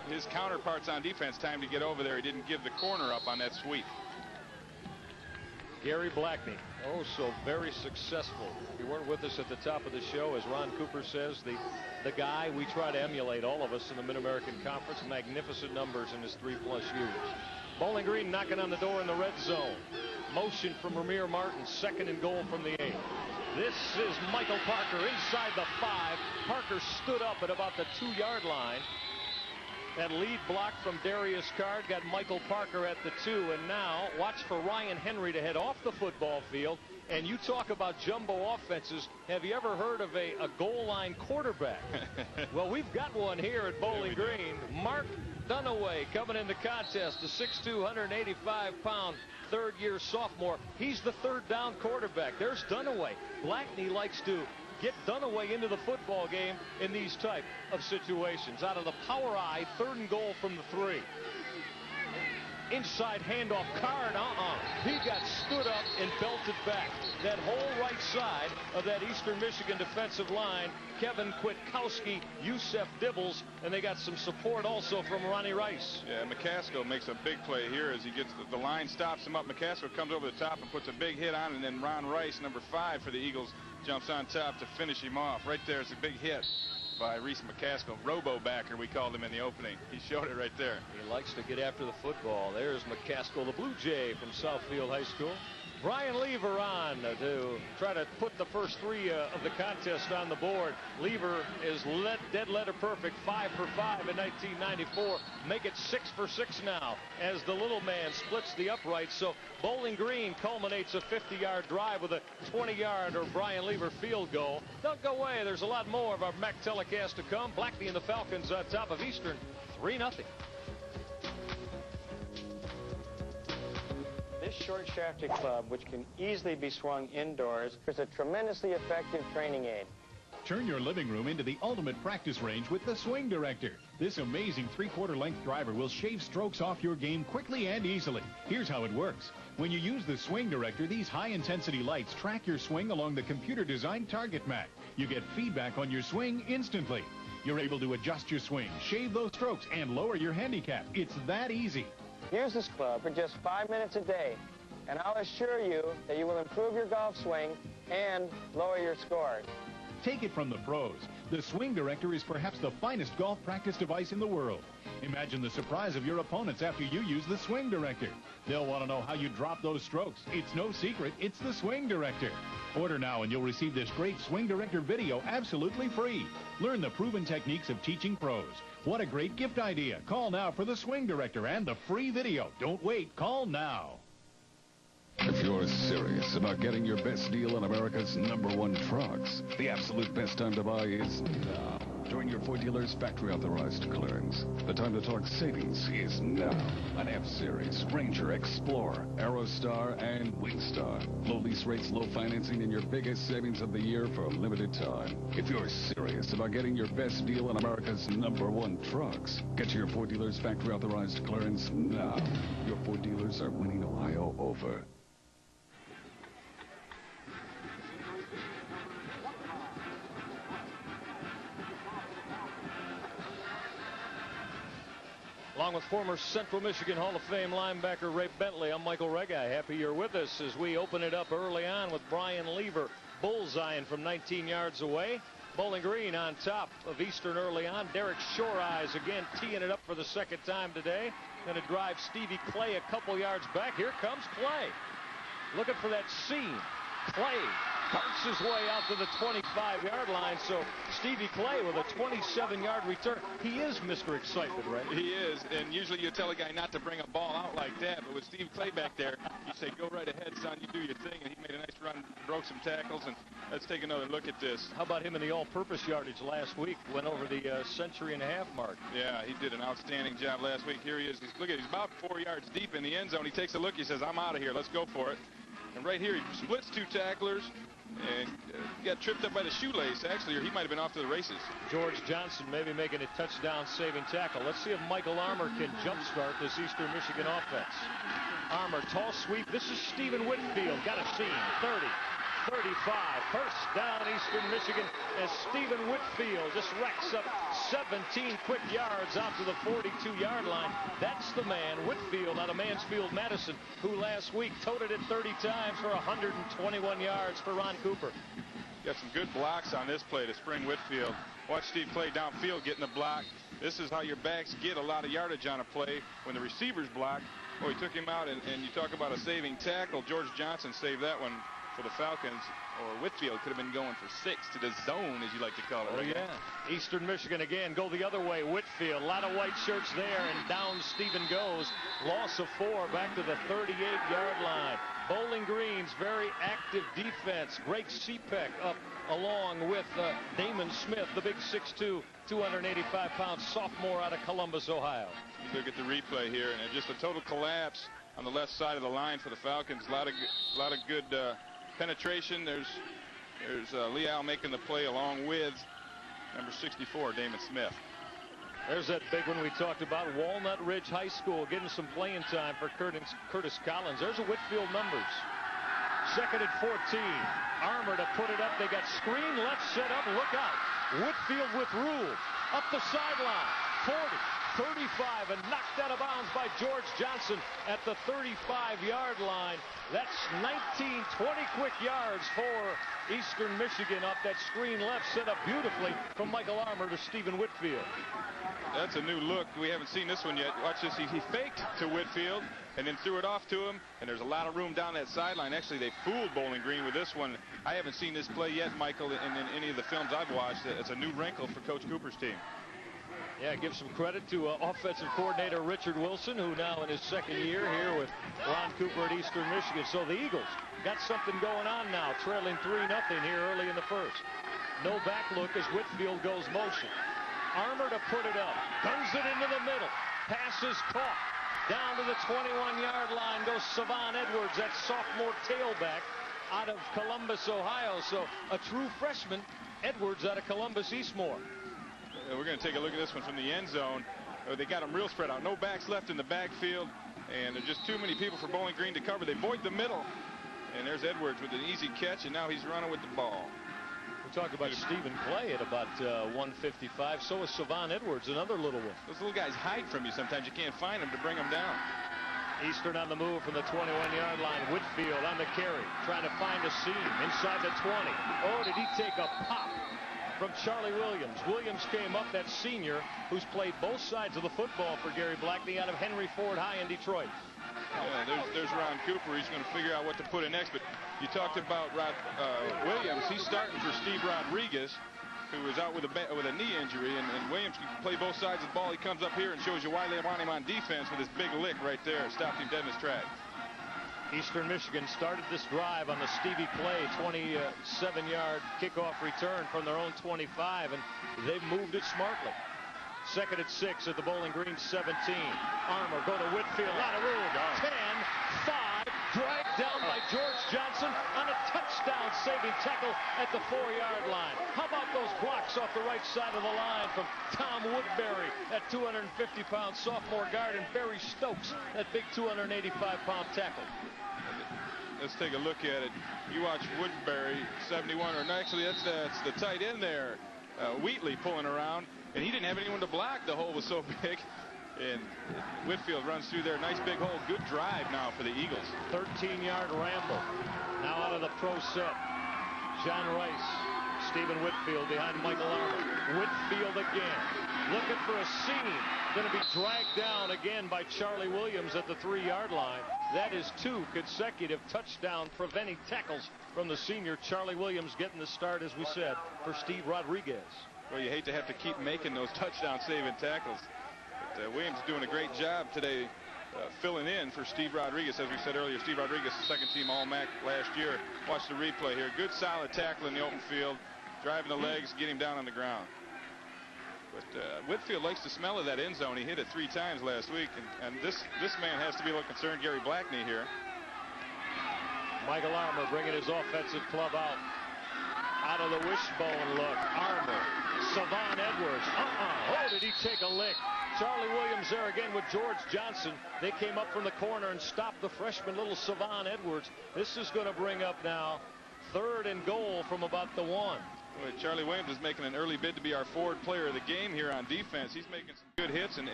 his counterparts on defense time to get over there. He didn't give the corner up on that sweep. Gary Blackney, oh so very successful. If you weren't with us at the top of the show, as Ron Cooper says, the guy we try to emulate, all of us in the Mid-American Conference. Magnificent numbers in his 3+ years. Bowling Green knocking on the door in the red zone. Motion from Ramir Martin, 2nd and goal from the 8. This is Michael Parker inside the 5. Parker stood up at about the 2-yard line. That lead block from Darius Card got Michael Parker at the 2, and now watch for Ryan Henry to head off the football field. And you talk about jumbo offenses. Have you ever heard of a goal line quarterback? Well, we've got one here at Bowling Green. Mark Dunaway coming in the contest, a 6'2", 185-pound third-year sophomore. He's the third down quarterback. There's Dunaway. Blackney likes to get Dunaway into the football game in these type of situations. Out of the power I, 3rd and goal from the 3. Inside handoff, Card, he got stood up and belted back. That whole right side of that Eastern Michigan defensive line, Kevin Kwiatkowski, Yusef Dibbles, and they got some support also from Ronnie Rice. Yeah, McCaskill makes a big play here as he gets the line, stops him up. McCaskill comes over the top and puts a big hit on, and then Ron Rice, number 5 for the Eagles, jumps on top to finish him off. Right there is a big hit by Reese McCaskill. Robo-backer, we called him in the opening. He showed it right there. He likes to get after the football. There's McCaskill, the Blue Jay from Southfield High School. Brian Lever on to try to put the first 3 of the contest on the board. Lever is dead letter perfect, 5 for 5 in 1994. Make it 6 for 6 now as the little man splits the uprights. So Bowling Green culminates a 50-yard drive with a 20-yard or Brian Lever field goal. Don't go away. There's a lot more of our MAC telecast to come. Blackney and the Falcons on top of Eastern, 3-0. This short-shafted club, which can easily be swung indoors, is a tremendously effective training aid. Turn your living room into the ultimate practice range with the Swing Director. This amazing 3/4 length driver will shave strokes off your game quickly and easily. Here's how it works. When you use the Swing Director, these high-intensity lights track your swing along the computer-designed target mat. You get feedback on your swing instantly. You're able to adjust your swing, shave those strokes, and lower your handicap. It's that easy. Use this club for just 5 minutes a day, and I'll assure you that you will improve your golf swing and lower your score. Take it from the pros. The Swing Director is perhaps the finest golf practice device in the world. Imagine the surprise of your opponents after you use the Swing Director. They'll want to know how you drop those strokes. It's no secret. It's the Swing Director. Order now and you'll receive this great Swing Director video absolutely free. Learn the proven techniques of teaching pros. What a great gift idea. Call now for the Swing Director and the free video. Don't wait. Call now. If you're serious about getting your best deal on America's #1 trucks, the absolute best time to buy is now. During your Ford dealer's factory-authorized clearance, the time to talk savings is now. On F-Series, Ranger, Explorer, Aerostar, and Wingstar. Low lease rates, low financing, and your biggest savings of the year for a limited time. If you're serious about getting your best deal on America's #1 trucks, get to your Ford dealer's factory-authorized clearance now. Your Ford dealers are winning Ohio over. Along with former Central Michigan Hall of Fame linebacker Ray Bentley, I'm Michael Regai. Happy you're with us as we open it up early on with Brian Lever bullseyeing from 19 yards away. Bowling Green on top of Eastern early on. Derek Shoreeyes again teeing it up for the 2nd time today. Going to drive Stevie Clay a couple yards back. Here comes Clay. Looking for that seam. Clay darts his way out to the 25-yard line. So Stevie Clay with a 27-yard return. He is Mr. Excitement, right? He is, and usually you tell a guy not to bring a ball out like that, but with Steve Clay back there, you say, go right ahead, son, you do your thing, and he made a nice run, broke some tackles, and let's take another look at this. How about him in the all-purpose yardage last week? Went over the century-and-a-half mark. Yeah, he did an outstanding job last week. Here he is. Look at, he's about 4 yards deep in the end zone. He takes a look. He says, I'm out of here. Let's go for it. And right here, he splits 2 tacklers and got tripped up by the shoelace, actually, or he might have been off to the races. George Johnson maybe making a touchdown-saving tackle. Let's see if Michael Armour can jumpstart this Eastern Michigan offense. Armour, tall sweep. This is Stephen Whitfield. Got a seam. 30, 35. First down, Eastern Michigan, as Stephen Whitfield just racks up 17 quick yards out to the 42-yard line. That's the man, Whitfield, out of Mansfield, Madison, who last week toted it 30 times for 121 yards for Ron Cooper. Got some good blocks on this play to spring Whitfield. Watch Steve play downfield, getting the block. This is how your backs get a lot of yardage on a play when the receivers block. Oh, he took him out, and you talk about a saving tackle. George Johnson saved that one for the Falcons, or Whitfield could have been going for 6 to the zone, as you like to call it. Oh, yeah. Eastern Michigan again go the other way. Whitfield, a lot of white shirts there, and down Stephen goes. Loss of 4 back to the 38-yard line. Bowling Green's very active defense. Greg Sepek up along with Damon Smith, the big 6'2", 285-pound sophomore out of Columbus, Ohio. You look at the replay here, and just a total collapse on the left side of the line for the Falcons. A lot of good penetration. There's Leal making the play along with number 64, Damon Smith. There's that big one we talked about, Walnut Ridge High School getting some playing time for Curtis Collins. There's a Whitfield numbers. 2nd and 14. Armour to put it up. They got screen left set up. Look out. Whitfield with Rule. Up the sideline. 40, 35, and knocked out of bounds by George Johnson at the 35-yard line. That's 19, 20 quick yards for Eastern Michigan off that screen left, set up beautifully from Michael Armour to Stephen Whitfield. That's a new look. We haven't seen this one yet. Watch this. He faked to Whitfield and then threw it off to him, and there's a lot of room down that sideline. Actually, they fooled Bowling Green with this one. I haven't seen this play yet, Michael, in any of the films I've watched. It's a new wrinkle for Coach Cooper's team. Yeah, give some credit to offensive coordinator Richard Wilson, who now in his 2nd year here with Ron Cooper at Eastern Michigan. So the Eagles got something going on now, trailing 3-0 here early in the first. No back look as Whitfield goes motion. Armour to put it up, guns it into the middle. Pass is caught. Down to the 21-yard line goes Savon Edwards, that sophomore tailback out of Columbus, Ohio. So a true freshman, Edwards out of Columbus Eastmore. We're going to take a look at this one from the end zone. They got them real spread out. No backs left in the backfield, and there's just too many people for Bowling Green to cover. They void the middle, and there's Edwards with an easy catch, and now he's running with the ball. We talked about Stephen Clay at about 155. So is Savon Edwards, another little one. Those little guys hide from you sometimes. You can't find them to bring them down. Eastern on the move from the 21-yard line. Whitfield on the carry, trying to find a seam inside the 20. Oh, did he take a pop from Charlie Williams? Williams came up, that senior who's played both sides of the football for Gary Blackney out of Henry Ford High in Detroit. Yeah, there's Ron Cooper. He's going to figure out what to put in next. But you talked about Williams. He's starting for Steve Rodriguez, who is out with a knee injury. And Williams can play both sides of the ball. He comes up here and shows you why they want him on defense with his big lick right there. Stopped him dead in his tracks. Eastern Michigan started this drive on the Stevie Clay 27-yard kickoff return from their own 25, and they've moved it smartly. 2nd and 6 at the Bowling Green 17. Armour go to Whitfield, a lot of room. 10, 5, dragged down by George Johnson on a touchdown saving tackle at the 4-yard line. How about those blocks off the right side of the line from Tom Woodbury, that 250-pound sophomore guard, and Barry Stokes, that big 285-pound tackle. Let's take a look at it. You watch Woodbury, 71, or no, actually that's the tight end there, Wheatley pulling around, and he didn't have anyone to block. The hole was so big, and Whitfield runs through there. Nice big hole. Good drive now for the Eagles. 13-yard ramble. Now out of the pro set. John Rice, Stephen Whitfield behind Michael Armour. Whitfield again, looking for a seam. Going to be dragged down again by Charlie Williams at the 3-yard line. That is 2 consecutive touchdown preventing tackles from the senior Charlie Williams, getting the start, as we said, for Steve Rodriguez. Well, you hate to have to keep making those touchdown saving tackles. But Williams is doing a great job today filling in for Steve Rodriguez. As we said earlier, Steve Rodriguez, second-team All-MAC last year. Watch the replay here. Good solid tackle in the open field. Driving the legs, get him down on the ground. But Whitfield likes the smell of that end zone. He hit it 3 times last week, and this man has to be a little concerned, Gary Blackney here. Michael Armour bringing his offensive club out of the wishbone look. Armour, Savon Edwards. Oh, did he take a lick? Charlie Williams there again with George Johnson. They came up from the corner and stopped the freshman little Savon Edwards. This is going to bring up now 3rd and goal from about the 1. Boy, Charlie Williams is making an early bid to be our forward player of the game here on defense. He's making some good hits and